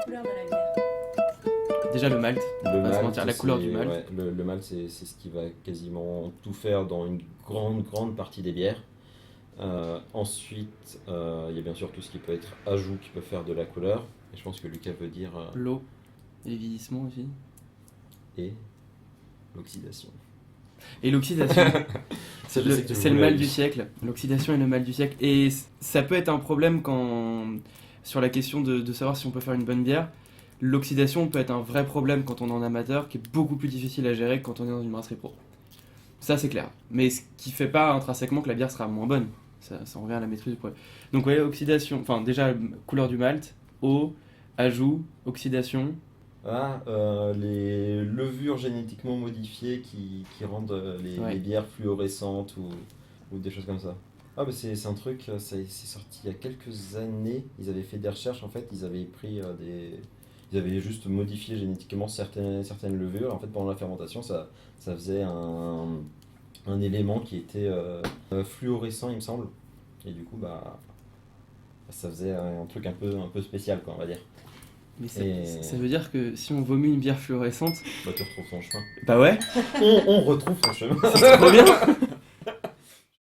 couleur de la bière? Déjà le malt, Le on va se malt, mentir, la couleur du c'est- malt. ouais, le malt, c'est ce qui va quasiment tout faire dans une grande partie des bières. Ensuite, il y a bien sûr tout ce qui peut être ajout qui peut faire de la couleur. Et je pense que Lucas veut dire L'eau, et les vieillissements aussi. et l'oxydation. Et l'oxydation, Ça, je sais que tu c'est le voulais mal aller. du siècle. L'oxydation est le mal du siècle. Et ça peut être un problème sur la question de savoir si on peut faire une bonne bière. L'oxydation peut être un vrai problème quand on est en amateur, qui est beaucoup plus difficile à gérer que quand on est dans une brasserie pro. Ça, c'est clair. Mais ce qui fait pas intrinsèquement que la bière sera moins bonne. Ça revient à la maîtrise du problème. Donc, ouais, oxydation. Enfin, déjà, couleur du malt, eau, ajout, oxydation. Les levures génétiquement modifiées qui rendent Ouais. les bières fluorescentes ou des choses comme ça. Ah, bah c'est un truc, c'est sorti il y a quelques années. Ils avaient fait des recherches, en fait, ils avaient pris ils avaient juste modifié génétiquement certaines levures. En fait, pendant la fermentation, ça faisait un élément qui était fluorescent, il me semble. Et du coup, bah, ça faisait un truc un peu spécial, quoi, on va dire. Mais Et- ça veut dire que si on vomit une bière fluorescente, Bah, tu retrouves ton chemin. bah ouais, On retrouve son chemin. c'est trop bien.